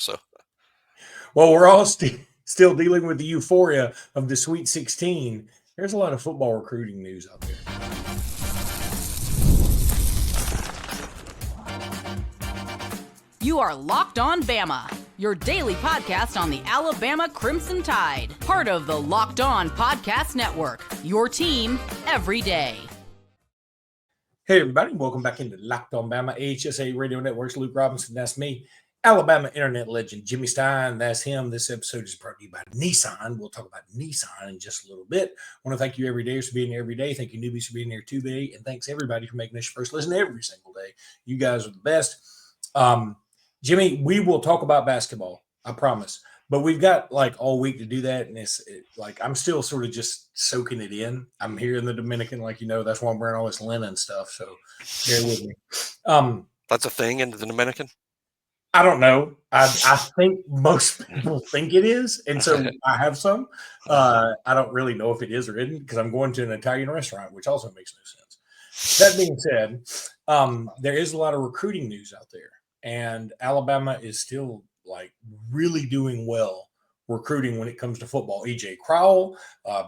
So, well, we're all still dealing with the euphoria of the Sweet 16. There's a lot of football recruiting news out there. You are Locked On Bama, your daily podcast on the Alabama Crimson Tide. Part of the Locked On Podcast Network, your team every day. Hey, everybody. Welcome back into Locked On Bama, AHSA Radio Network's Luke Robinson. That's me. Alabama internet legend Jimmy Stein. That's him. This episode is brought to you by Nissan. We'll talk about Nissan in just a little bit. I want to thank you every day for being here every day. Thank you, newbies, for being here today. And thanks, everybody, for making this your first listen every single day. You guys are the best. Jimmy, we will talk about basketball, I promise. But we've got like all week to do that. And it's like I'm still sort of just soaking it in. I'm here in the Dominican, like, that's why I'm wearing all this linen stuff. So bear with me. That's a thing in the Dominican? I don't know. I think most people think it is. And so I have some. I don't really know if it is or isn't because I'm going to an Italian restaurant, which also makes no sense. That being said, there is a lot of recruiting news out there. And Alabama is still like really doing well recruiting when it comes to football. EJ Crowell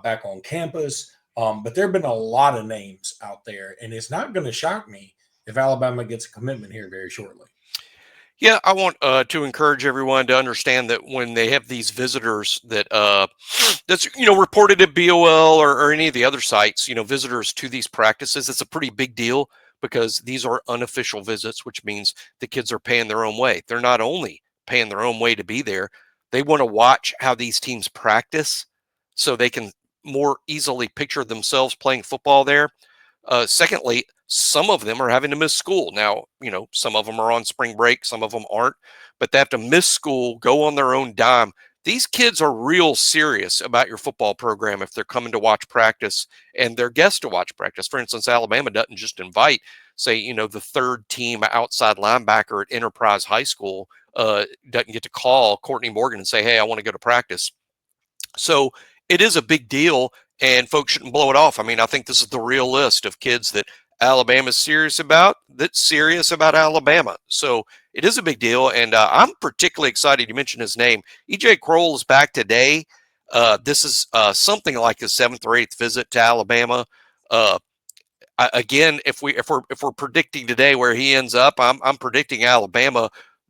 back on campus. But there have been a lot of names out there. And it's not going to shock me if Alabama gets a commitment here very shortly. Yeah, I want to encourage everyone to understand that when they have these visitors that's reported at BOL or any of the other sites, visitors to these practices, it's a pretty big deal because these are unofficial visits, which means the kids are paying their own way. They're not only paying their own way to be there, they want to watch how these teams practice so they can more easily picture themselves playing football there. Secondly, some of them are having to miss school. Now, some of them are on spring break, some of them aren't, but they have to miss school, go on their own dime. These kids are real serious about your football program if they're coming to watch practice and they're guests to watch practice. For instance, Alabama doesn't just invite, say, the third team outside linebacker at Enterprise High School doesn't get to call Courtney Morgan and say, hey, I want to go to practice. So it is a big deal and folks shouldn't blow it off. I mean, I think this is the real list of kids that Alabama's serious about Alabama. So it is a big deal. And I'm particularly excited. You mentioned his name. EJ Crowell is back today. This is something like his 7th or 8th visit to Alabama. Again, if we're predicting today where he ends up, I'm predicting Alabama,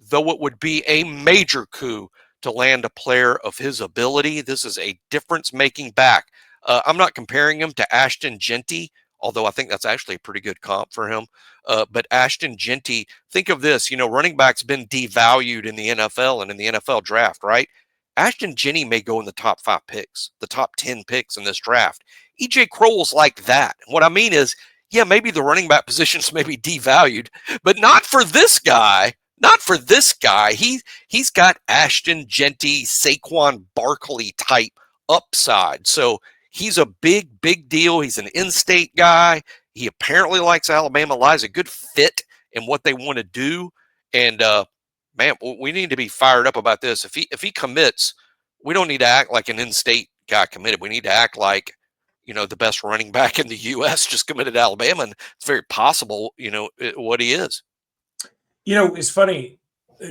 though it would be a major coup to land a player of his ability. This is a difference-making back. I'm not comparing him to Ashton Jeanty, although I think that's actually a pretty good comp for him. But Ashton Jeanty, think of this, running back's been devalued in the NFL and in the NFL draft, right? Ashton Jeanty may go in the top 5 picks, the top 10 picks in this draft. EJ Crowell's like that. And what I mean is, yeah, maybe the running back positions may be devalued, but not for this guy. Not for this guy. He's got Ashton Jeanty, Saquon Barkley type upside. So he's a big deal. He's an in-state guy. He apparently likes Alabama. Lies a good fit in what they want to do. And man, we need to be fired up about this. If he commits, we don't need to act like an in-state guy committed. We need to act like the best running back in the U.S. just committed to Alabama, and it's very possible what he is. It's funny.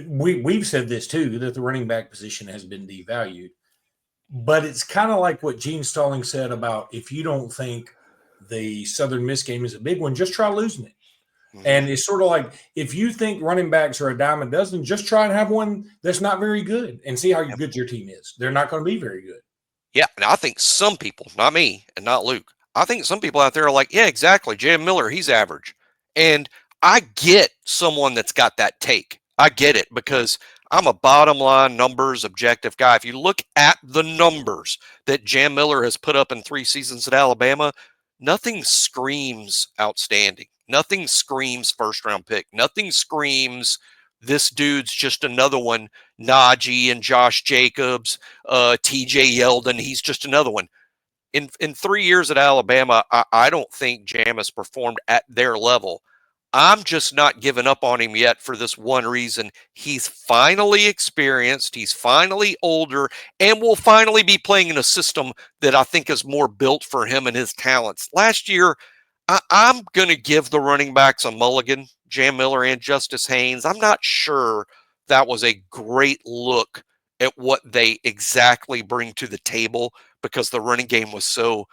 We've said this too, that the running back position has been devalued. But it's kind of like what Gene Stalling said about if you don't think the Southern Miss game is a big one, just try losing it. Mm-hmm. And it's sort of like if you think running backs are a dime a dozen, just try and have one that's not very good and see how good your team is. They're not going to be very good. Yeah, and I think some people, not me and not Luke, I think some people out there are like, yeah, exactly, Jalen Miller, he's average. And I get someone that's got that take. I get it because I'm a bottom line numbers objective guy. If you look at the numbers that Jam Miller has put up in 3 seasons at Alabama, nothing screams outstanding. Nothing screams first round pick. Nothing screams this dude's just another one. Najee and Josh Jacobs, TJ Yeldon, he's just another one. In 3 years at Alabama, I don't think Jam has performed at their level. I'm just not giving up on him yet for this one reason. He's finally experienced, he's finally older, and will finally be playing in a system that I think is more built for him and his talents. Last year, I'm going to give the running backs a mulligan, Jam Miller and Justice Haynes. I'm not sure that was a great look at what they exactly bring to the table, because the running game was so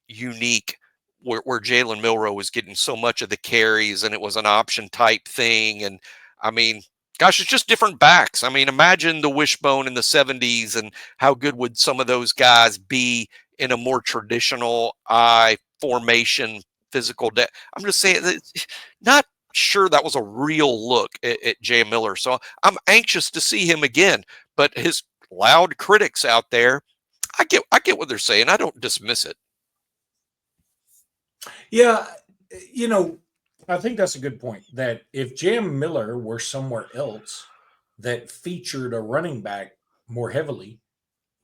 unique, where Jalen Milroe was getting so much of the carries and it was an option type thing. And I mean, gosh, it's just different backs. I mean, imagine the wishbone in the 70s and how good would some of those guys be in a more traditional I formation physical I'm just saying that, not sure that was a real look at Jay Miller. So I'm anxious to see him again, but his loud critics out there, I get what they're saying. I don't dismiss it. Yeah, I think that's a good point, that if Jam Miller were somewhere else that featured a running back more heavily,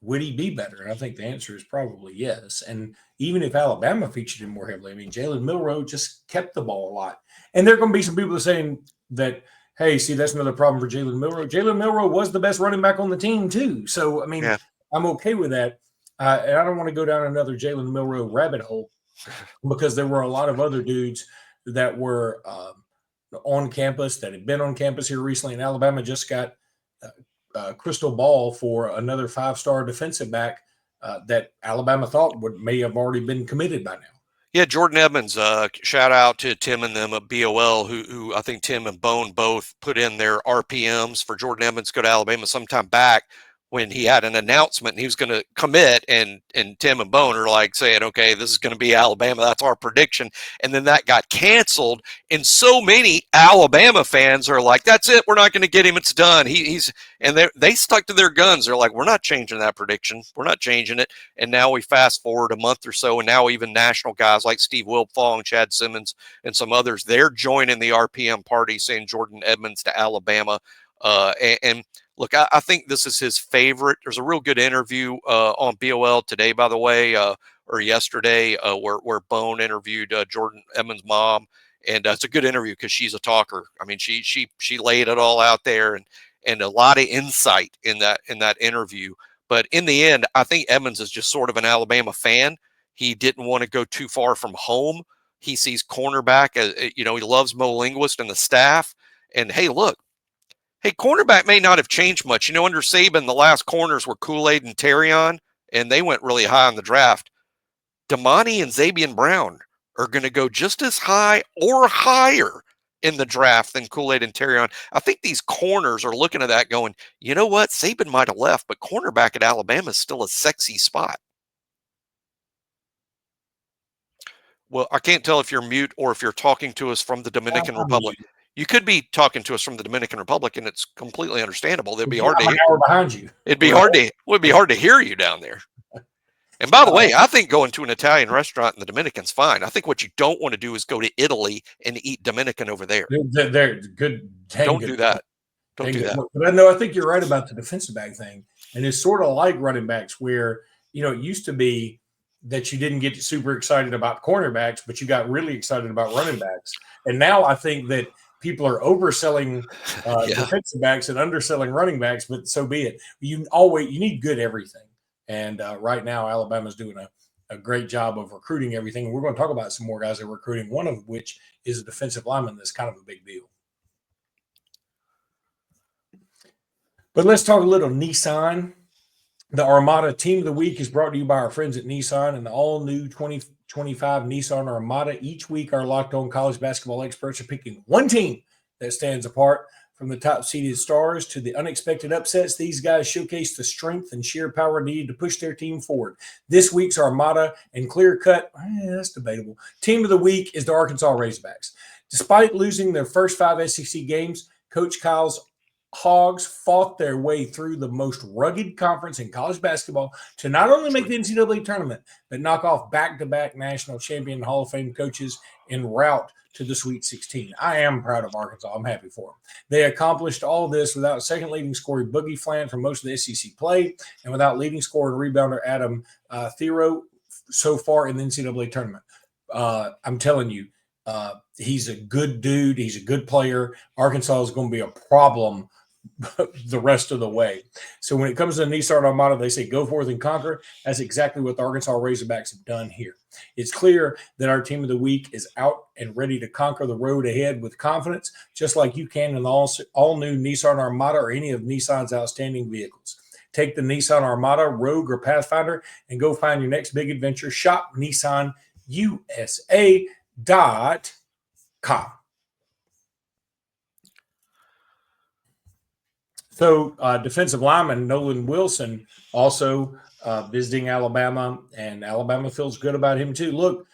would he be better? And I think the answer is probably yes. And even if Alabama featured him more heavily, I mean, Jalen Milroe just kept the ball a lot. And there are going to be some people saying that, hey, see, that's another problem for Jalen Milroe. Jalen Milroe was the best running back on the team too. So, I mean, yeah, I'm okay with that. And I don't want to go down another Jalen Milroe rabbit hole, because there were a lot of other dudes that were on campus, that had been on campus here recently. And Alabama just got crystal ball for another 5-star defensive back that Alabama thought may have already been committed by now. Yeah, Jordan Edmonds, shout out to Tim and them at BOL, who I think Tim and Bone both put in their RPMs for Jordan Edmonds to go to Alabama sometime back, when he had an announcement and he was going to commit, and Tim and Bone are like saying, okay, this is going to be Alabama. That's our prediction. And then that got canceled. And so many Alabama fans are like, that's it. We're not going to get him. It's done. And they stuck to their guns. They're like, we're not changing that prediction. We're not changing it. And now we fast forward a month or so, and now even national guys like Steve Wiltfong, Chad Simmons, and some others, they're joining the RPM party saying Jordan Edmonds to Alabama. And look, I think this is his favorite. There's a real good interview on BOL today, by the way, or yesterday, where Bone interviewed Jordan Edmonds' mom, and it's a good interview because she's a talker. I mean, she laid it all out there, and a lot of insight in that interview. But in the end, I think Edmonds is just sort of an Alabama fan. He didn't want to go too far from home. He sees cornerback as, he loves Mo Linguist and the staff. And hey, look. Hey, cornerback may not have changed much. Under Saban, the last corners were Kool-Aid and Terrion, and they went really high in the draft. Damani and Zabian Brown are going to go just as high or higher in the draft than Kool-Aid and Terrion. I think these corners are looking at that going, you know what? Saban might have left, but cornerback at Alabama is still a sexy spot. Well, I can't tell if you're mute or if you're talking to us from the Dominican Republic. Mute. You could be talking to us from the Dominican Republic, and it's completely understandable. It'd be hard to hear. Behind you. It'd be hard to hear you down there. And by the way, I think going to an Italian restaurant in the Dominican's fine. I think what you don't want to do is go to Italy and eat Dominican over there. They're good. Don't do that. Don't do that. But I think you're right about the defensive back thing. And it's sort of like running backs, where, it used to be that you didn't get super excited about cornerbacks, but you got really excited about running backs. And now I think that people are overselling defensive backs and underselling running backs, but so be it. You need good everything. And right now, Alabama's doing a great job of recruiting everything. And we're going to talk about some more guys that are recruiting, one of which is a defensive lineman that's kind of a big deal. But let's talk a little Nissan. The Armada Team of the Week is brought to you by our friends at Nissan and the all-new 2025 Nissan Armada. Each week, our locked-on college basketball experts are picking one team that stands apart. From the top-seeded stars to the unexpected upsets, these guys showcase the strength and sheer power needed to push their team forward. This week's Armada and clear-cut, that's debatable, Team of the Week is the Arkansas Razorbacks. Despite losing their first 5 SEC games, Coach Kyle's Hogs fought their way through the most rugged conference in college basketball to not only make the NCAA tournament, but knock off back-to-back national champion Hall of Fame coaches en route to the Sweet 16. I am proud of Arkansas. I'm happy for them. They accomplished all this without second leading scorer Boogie Flant for most of the SEC play and without leading scorer and rebounder Adam Thero so far in the NCAA tournament. I'm telling you, he's a good dude. He's a good player. Arkansas is going to be a problem the rest of the way. So when it comes to the Nissan Armada, they say go forth and conquer. That's exactly what the Arkansas Razorbacks have done here. It's clear that our team of the week is out and ready to conquer the road ahead with confidence, just like you can in the all-new Nissan Armada or any of Nissan's outstanding vehicles. Take the Nissan Armada, Rogue, or Pathfinder and go find your next big adventure. Shop NissanUSA.com. So defensive lineman Nolan Wilson also visiting Alabama, and Alabama feels good about him too. Look,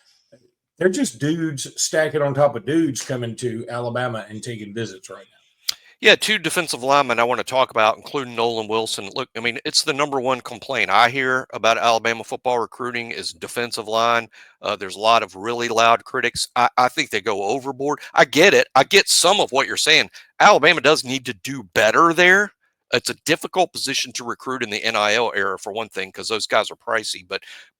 they're just dudes stacking on top of dudes coming to Alabama and taking visits right now. Yeah, two defensive linemen I want to talk about, including Nolan Wilson. Look, I mean, it's the number one complaint I hear about Alabama football recruiting is defensive line. There's a lot of really loud critics. I think they go overboard. I get it. I get some of what you're saying. Alabama does need to do better there. It's a difficult position to recruit in the NIL era, for one thing, because those guys are pricey.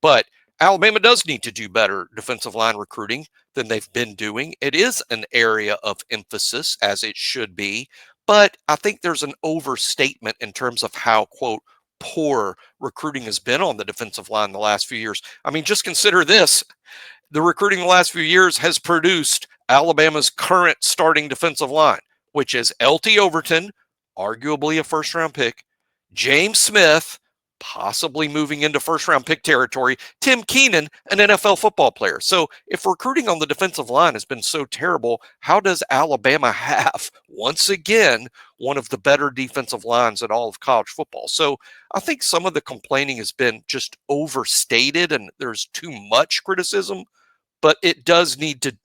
But Alabama does need to do better defensive line recruiting than they've been doing. It is an area of emphasis, as it should be. But I think there's an overstatement in terms of how, quote, poor recruiting has been on the defensive line the last few years. I mean, just consider this. The recruiting the last few years has produced Alabama's current starting defensive line, which is LT Overton, arguably a first-round pick, James Smith, possibly moving into first-round pick territory, Tim Keenan, an NFL football player. So if recruiting on the defensive line has been so terrible, how does Alabama have, once again, one of the better defensive lines in all of college football? So I think some of the complaining has been just overstated and there's too much criticism, but it does need to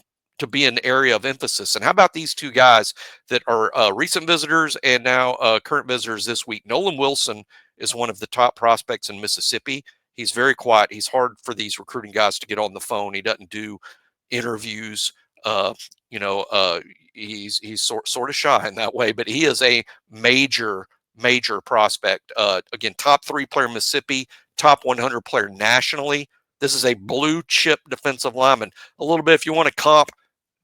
be an area of emphasis. And how about these two guys that are recent visitors and now current visitors this week? Nolan Wilson is one of the top prospects in Mississippi. He's very quiet. He's hard for these recruiting guys to get on the phone. He doesn't do interviews. He's sort of shy in that way, but he is a major prospect. Again, top 3 player in Mississippi, top 100 player nationally. This is a blue chip defensive lineman. A little bit, if you want to comp,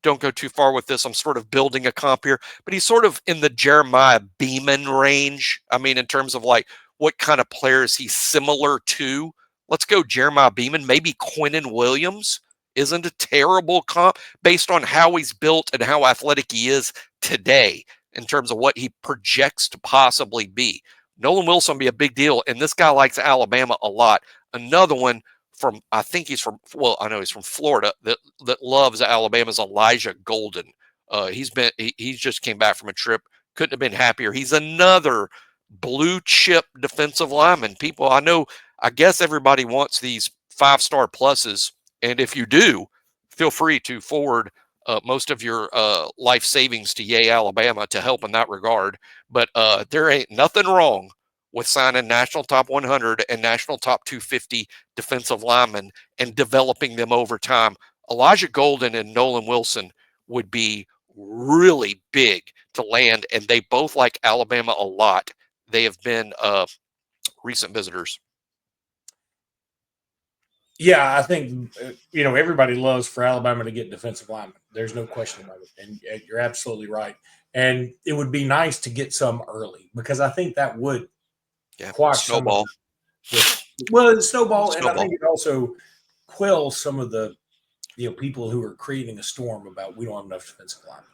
don't go too far with this. I'm sort of building a comp here, but he's sort of in the Jeremiah Beeman range. I mean, in terms of like what kind of player is he similar to? Let's go Jeremiah Beeman. Maybe Quinnen Williams isn't a terrible comp based on how he's built and how athletic he is today in terms of what he projects to possibly be. Nolan Wilson will be a big deal, and this guy likes Alabama a lot. Another one from, I think he's from, well, I know he's from Florida, that loves Alabama's Elijah Golden. He just came back from a trip, couldn't have been happier. He's another blue chip defensive lineman. People, I guess everybody wants these 5-star pluses, and if you do, feel free to forward most of your life savings to Yay Alabama to help in that regard. But there ain't nothing wrong with signing national top 100 and national top 250 defensive linemen and developing them over time. Elijah Golden and Nolan Wilson would be really big to land, and they both like Alabama a lot. They have been recent visitors. Yeah, I think, everybody loves for Alabama to get defensive linemen. There's no question about it. And you're absolutely right. And it would be nice to get some early because I think that would quash snowball. Snowball. And I think it also quells some of the people who are creating a storm about we don't have enough defensive linemen.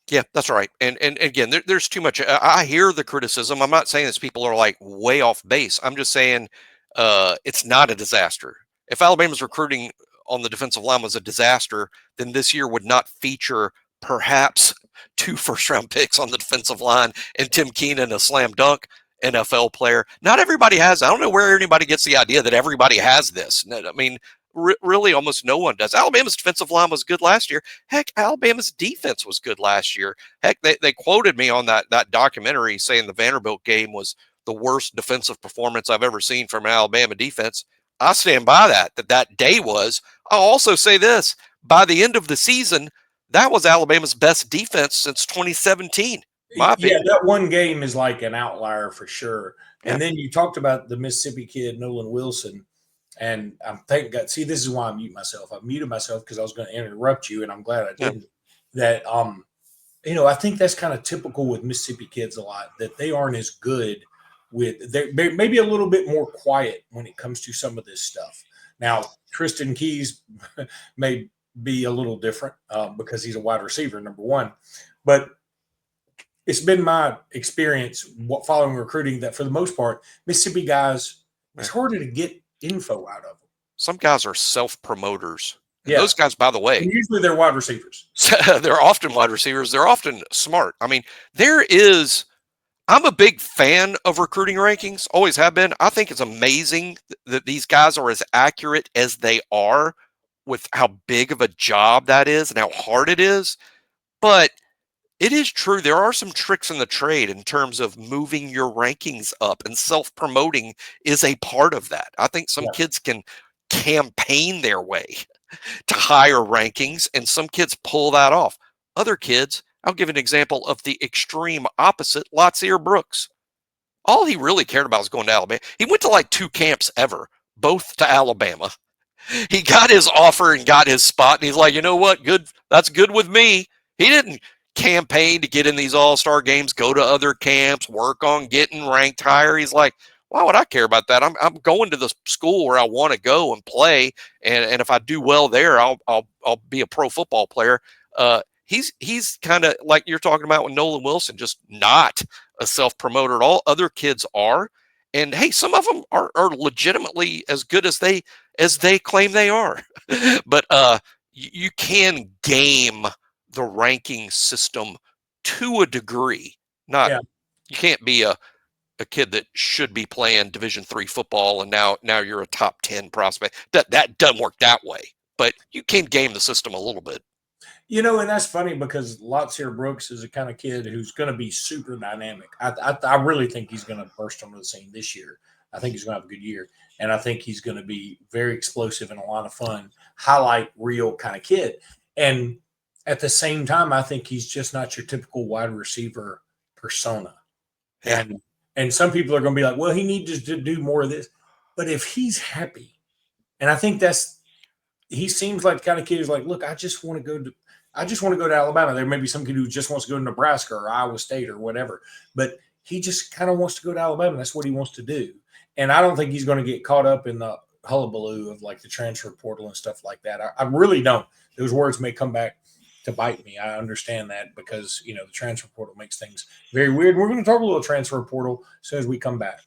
Yeah, that's right. And again, there's too much. I hear the criticism. I'm not saying this people are like way off base. I'm just saying it's not a disaster. If Alabama's recruiting on the defensive line was a disaster, then this year would not feature perhaps 2 first-round picks on the defensive line and Tim Keenan, a slam dunk NFL player. Not everybody has. I don't know where anybody gets the idea that everybody has this. I mean, really almost no one does. Alabama's defensive line was good last year. Heck, Alabama's defense was good last year. Heck, they quoted me on that documentary saying the Vanderbilt game was the worst defensive performance I've ever seen from an Alabama defense. I stand by that day was. I'll also say this. By the end of the season, that was Alabama's best defense since 2017. My opinion. Yeah, that one game is like an outlier for sure. Yeah. And then you talked about the Mississippi kid, Nolan Wilson. And I'm thanking God. See, this is why I mute myself. I muted myself because I was going to interrupt you, and I'm glad I didn't. Yeah. That I think that's kind of typical with Mississippi kids a lot, that they aren't as good they're maybe a little bit more quiet when it comes to some of this stuff. Now, Tristan Keys may be a little different because he's a wide receiver, number one. But it's been my experience following recruiting that for the most part, Mississippi guys, it's harder to get info out of them. Some guys are self-promoters. Yeah. Those guys, by the way, and usually they're wide receivers. They're often wide receivers. They're often smart. I mean, I'm a big fan of recruiting rankings, always have been. I think it's amazing that these guys are as accurate as they are with how big of a job that is and how hard it is. But it is true. There are some tricks in the trade in terms of moving your rankings up, and self-promoting is a part of that. I think some kids can campaign their way to higher rankings, and some kids pull that off. Other kids, I'll give an example of the extreme opposite, Latsier Brooks. All he really cared about was going to Alabama. He went to like 2 camps ever, both to Alabama. He got his offer and got his spot, and he's like, you know what? Good. That's good with me. He didn't campaign to get in these all-star games, go to other camps, work on getting ranked higher. He's like, why would I care about that? I'm going to the school where I want to go and play, and if I do well there, I'll be a pro football player. He's kind of like you're talking about with Nolan Wilson, just not a self-promoter at all. Other kids are, and hey, some of them are legitimately as good as they claim they are. But you can game the ranking system to a degree. You can't be a kid that should be playing Division III football and now you're a top 10 prospect. That doesn't work that way. But you can game the system a little bit. And that's funny because Latsier Brooks is the kind of kid who's going to be super dynamic. I really think he's going to burst onto the scene this year. I think he's going to have a good year. And I think he's going to be very explosive and a lot of fun, highlight reel kind of kid. And at the same time, I think he's just not your typical wide receiver persona. Yeah. And some people are going to be like, well, he needs to do more of this. But if he's happy, and I think he seems like the kind of kid who's like, look, I just want to go to Alabama. There may be some kid who just wants to go to Nebraska or Iowa State or whatever, but he just kind of wants to go to Alabama. That's what he wants to do. And I don't think he's going to get caught up in the hullabaloo of like the transfer portal and stuff like that. I really don't. Those words may come back to bite me. I understand that because, the transfer portal makes things very weird. We're going to talk a little transfer portal as soon as we come back.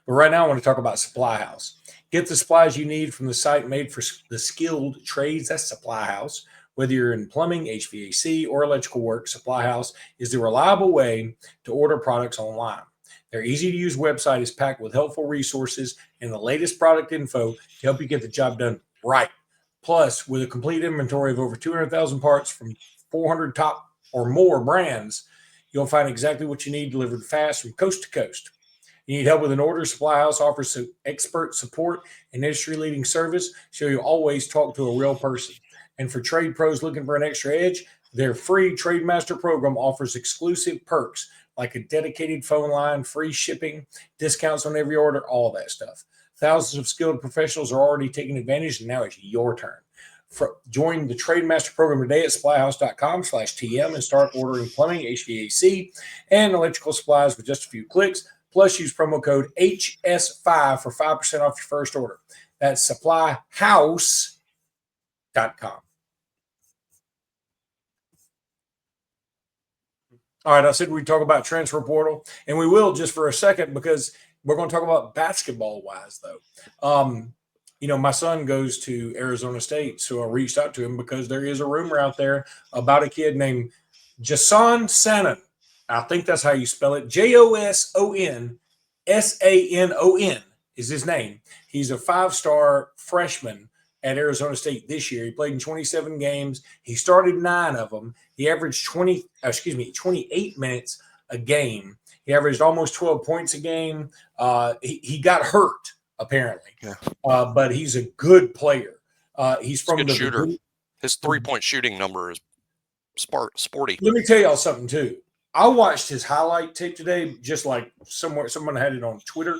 But right now I want to talk about Supply House. Get the supplies you need from the site made for the skilled trades. That's Supply House. Whether you're in plumbing, HVAC, or electrical work, Supply House is the reliable way to order products online. Their easy-to-use website is packed with helpful resources and the latest product info to help you get the job done right. Plus, with a complete inventory of over 200,000 parts from 400 top or more brands, you'll find exactly what you need delivered fast from coast to coast. You need help with an order? Supply House offers expert support and industry-leading service, so you'll always talk to a real person. And for trade pros looking for an extra edge, their free Trade Master program offers exclusive perks like a dedicated phone line, free shipping, discounts on every order, all that stuff. Thousands of skilled professionals are already taking advantage, and now it's your turn. Join the Trade Master program today at supplyhouse.com/TM and start ordering plumbing, HVAC, and electrical supplies with just a few clicks. Plus, use promo code HS5 for 5% off your first order. That's supplyhouse.com. All right, I said we'd talk about transfer portal, and we will just for a second because we're going to talk about basketball-wise, though. My son goes to Arizona State, so I reached out to him because there is a rumor out there about a kid named Joson Sanon. I think that's how you spell it. JOSON SANON is his name. He's a 5-star freshman at Arizona State this year. He played in 27 games. He started 9 of them. He averaged 28 minutes a game. He averaged almost 12 points a game. He got hurt, apparently. Yeah. But he's a good player. He's from the shooter. His 3-point shooting number is sporty. Let me tell y'all something, too. I watched his highlight tape today, just like someone had it on Twitter.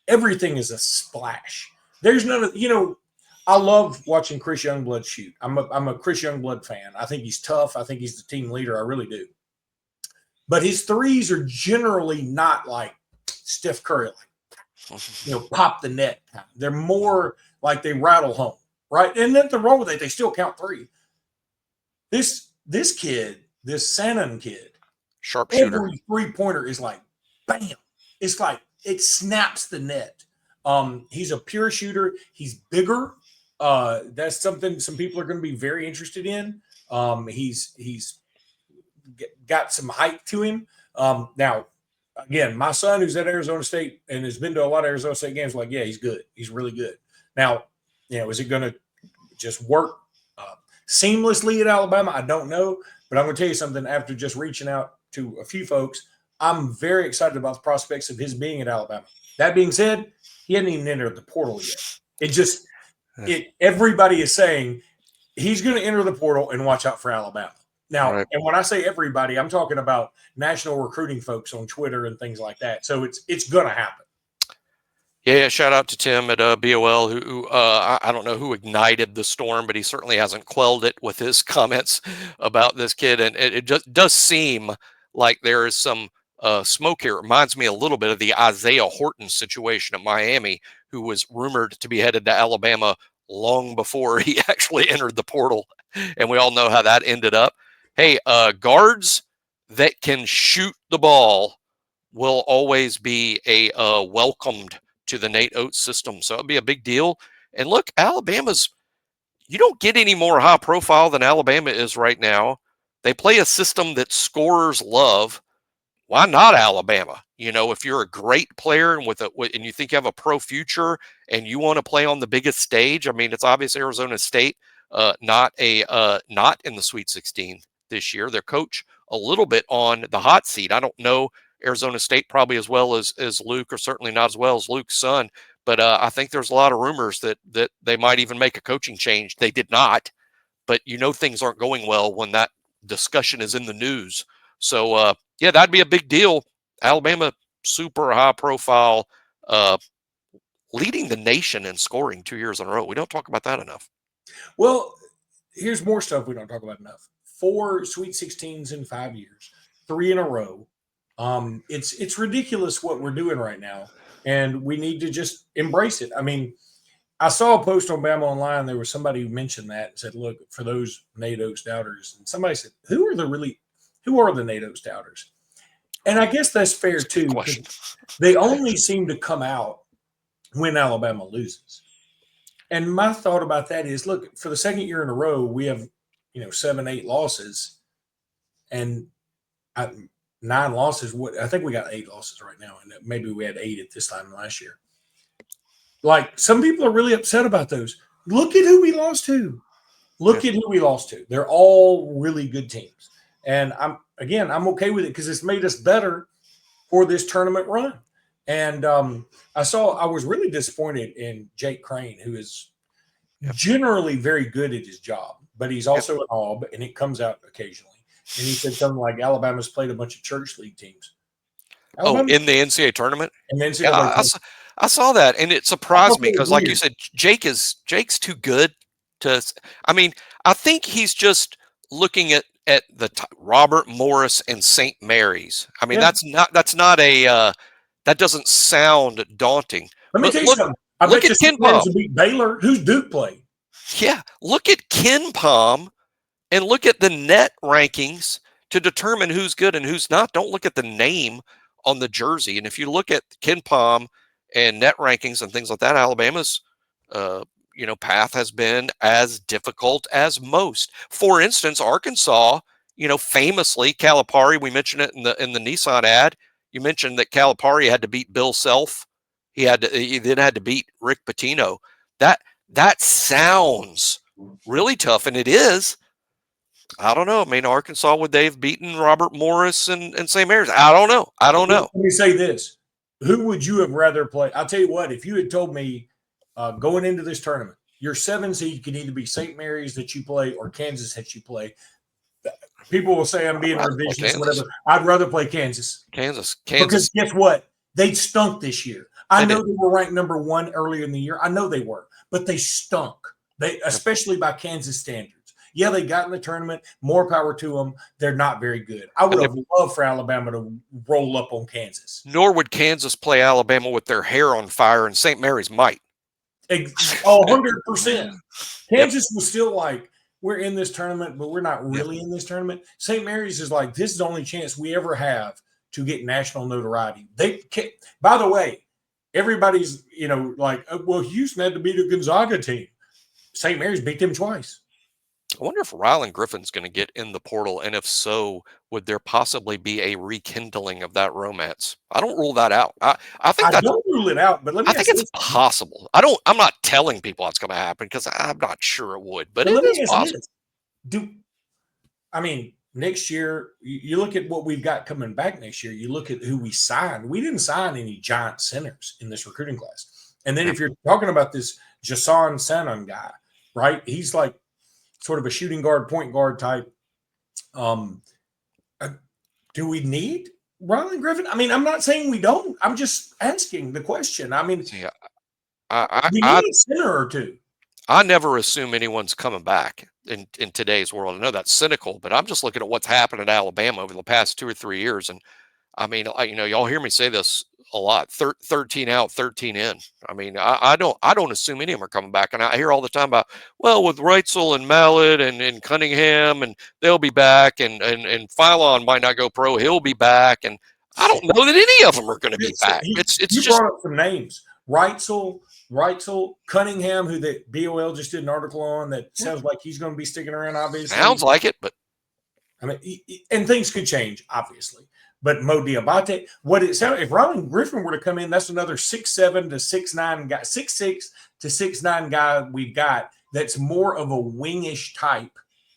Everything is a splash. There's none of, I love watching Chris Youngblood shoot. I'm a Chris Youngblood fan. I think he's tough. I think he's the team leader. I really do. But his threes are generally not like Steph Curry, like, pop the net. They're more like they rattle home, right? And nothing wrong with it. They still count three. This kid, this Sanon kid, sharpshooter, every three-pointer is like, bam. It's like it snaps the net. He's a pure shooter. He's bigger. That's something some people are going to be very interested in. He's got some height to him. Now, again, my son who's at Arizona State and has been to a lot of Arizona State games, like, yeah, he's good. He's really good. Now, is it going to just work seamlessly at Alabama? I don't know. But I'm going to tell you something. After just reaching out to a few folks, I'm very excited about the prospects of his being at Alabama. That being said, he hadn't even entered the portal yet. Everybody is saying he's going to enter the portal and watch out for Alabama. Now, right. And when I say everybody, I'm talking about national recruiting folks on Twitter and things like that. So it's going to happen. Yeah, shout out to Tim at BOL, who I don't know who ignited the storm, but he certainly hasn't quelled it with his comments about this kid. And it just does seem like there is some smoke here. It reminds me a little bit of the Isaiah Horton situation at Miami, who was rumored to be headed to Alabama long before he actually entered the portal. And we all know how that ended up. Hey, guards that can shoot the ball will always be welcomed to the Nate Oates system. So it'll be a big deal. And look, you don't get any more high profile than Alabama is right now. They play a system that scorers love. Why not Alabama? If you're a great player and and you think you have a pro future and you want to play on the biggest stage, I mean, it's obvious Arizona State not in the Sweet 16 this year. Their coach a little bit on the hot seat. I don't know Arizona State probably as well as Luke, or certainly not as well as Luke's son. But I think there's a lot of rumors that they might even make a coaching change. They did not, but things aren't going well when that discussion is in the news. So yeah, that'd be a big deal. Alabama, super high profile, leading the nation in scoring 2 years in a row. We don't talk about that enough. Well, here's more stuff we don't talk about enough. 4 Sweet 16s in 5 years, 3 in a row. It's ridiculous what we're doing right now, and we need to just embrace it. I mean, I saw a post on Bama Online. There was somebody who mentioned that and said, look, for those Nate Oates doubters, and somebody said, who are the Nate Oates doubters? And I guess that's fair too. They only seem to come out when Alabama loses. And my thought about that is, look, for the second year in a row, we have, 7, 8 losses, and 9 losses. I think we got 8 losses right now, and maybe we had 8 at this time last year. Like, some people are really upset about those. Look at who we lost to. They're all really good teams. And I'm okay with it because it's made us better for this tournament run. And I was really disappointed in Jake Crane, who is generally very good at his job, but he's also an AUB, and it comes out occasionally. And he said something like Alabama's played a bunch of church league teams. In the NCAA tournament? In the NCAA I saw that, and it surprised me because, like you said, Jake's too good to – I mean, I think he's just looking at the Robert Morris and St. Mary's. I mean, that doesn't sound daunting. Let me tell you something. I bet you St. Mary's will beat Baylor. Who's Duke playing? Yeah, look at KenPom and look at the net rankings to determine who's good and who's not. Don't look at the name on the jersey. And if you look at KenPom and net rankings and things like that, Alabama's path has been as difficult as most. For instance, Arkansas, famously, Calipari, we mentioned it in the Nissan ad. You mentioned that Calipari had to beat Bill Self. He then had to beat Rick Pitino. That sounds really tough, and it is. I don't know. I mean, Arkansas, would they have beaten Robert Morris and St. Mary's? I don't know. Let me say this. Who would you have rather played? I'll tell you what, if you had told me going into this tournament, your 7 seed can either be St. Mary's that you play or Kansas that you play. People will say I'm being revisionist, whatever. I'd rather play Kansas. Kansas. Because guess what? They stunk this year. I know they were ranked number 1 earlier in the year. I know they were, but they stunk. especially by Kansas standards. Yeah, they got in the tournament. More power to them. They're not very good. I would have loved for Alabama to roll up on Kansas. Nor would Kansas play Alabama with their hair on fire, and St. Mary's might. 100%. Kansas was still like, we're in this tournament, but we're not really in this tournament. St. Mary's is like, this is the only chance we ever have to get national notoriety. By the way, everybody's, like, well, Houston had to beat a Gonzaga team. St. Mary's beat them twice. I wonder if Rylan Griffin's going to get in the portal, and if so, would there possibly be a rekindling of that romance? I don't rule that out. I don't rule it out, but I think it's possible. I'm not telling people it's going to happen because I'm not sure it would, but it is possible. Next year, you look at what we've got coming back next year. You look at who we signed. We didn't sign any giant centers in this recruiting class. And then if you're talking about this Joson Sanon guy, right? He's like sort of a shooting guard, point guard type. Do we need Rylan Griffin? I mean, I'm not saying we don't. I'm just asking the question. I mean, we need a center or two. I never assume anyone's coming back in today's world. I know that's cynical, but I'm just looking at what's happened at Alabama over the past 2 or 3 years. And I mean, y'all hear me say this a lot, 13 out, 13 in. I mean, I don't assume any of them are coming back. And I hear all the time about, well, with Reitzel and Mallet and Cunningham, and they'll be back, and Philon might not go pro, he'll be back. And I don't know that any of them are going to be back. It's you just brought up some names. Reitzel, Cunningham, who the BOL just did an article on that sounds like he's going to be sticking around, obviously. Sounds like it, but I mean, and things could change, obviously. But Mo Diabate, if Rylan Griffin were to come in, that's another 6'7" to 6'9" guy, 6'6" to 6'9" guy we've got that's more of a wingish type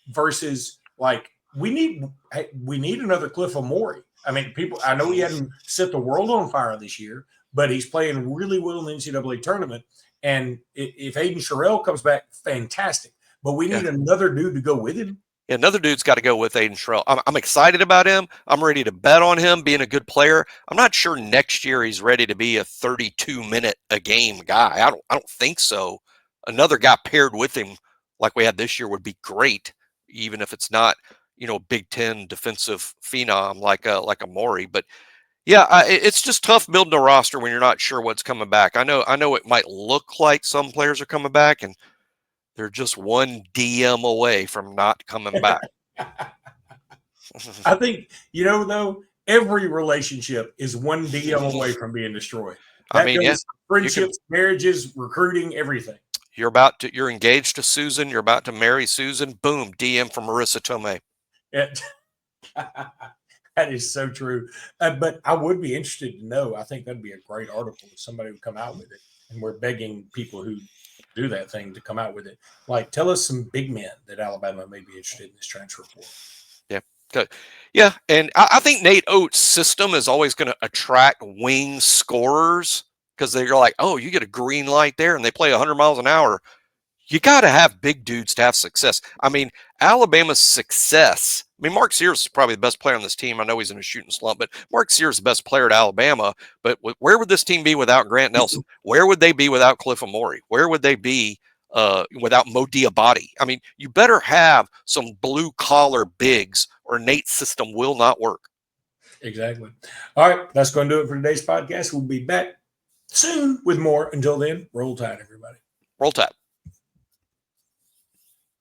versus like we need another Cliff Amore. I mean, I know he hadn't set the world on fire this year, but he's playing really well in the NCAA tournament. And if Aiden Sherrill comes back, fantastic. But we need another dude to go with him. Yeah, another dude's got to go with Aiden Sherrill. I'm excited about him. I'm ready to bet on him being a good player. I'm not sure next year he's ready to be a 32-minute a game guy. I don't think so. Another guy paired with him like we had this year would be great, even if it's not, Big Ten defensive phenom like Amore. But yeah, it's just tough building a roster when you're not sure what's coming back. I know it might look like some players are coming back, and they're just one DM away from not coming back. I think, though, every relationship is one DM away from being destroyed. Friendships, marriages, recruiting, everything. You're engaged to Susan. You're about to marry Susan. Boom, DM from Marissa Tomei. That is so true. But I would be interested to know. I think that'd be a great article if somebody would come out with it. And we're begging people who do that thing to come out with it. Like, tell us some big men that Alabama may be interested in this transfer portal. Yeah. Good. Yeah. And I think Nate Oates' system is always going to attract wing scorers because they're like, oh, you get a green light there and they play 100 miles an hour. You got to have big dudes to have success. I mean, Alabama's success. I mean, Mark Sears is probably the best player on this team. I know he's in a shooting slump, but Mark Sears is the best player at Alabama. But where would this team be without Grant Nelson? Where would they be without Cliff Amore? Where would they be without Mo Diabate? I mean, you better have some blue-collar bigs or Nate's system will not work. Exactly. All right, that's going to do it for today's podcast. We'll be back soon with more. Until then, roll tide, everybody. Roll Tide.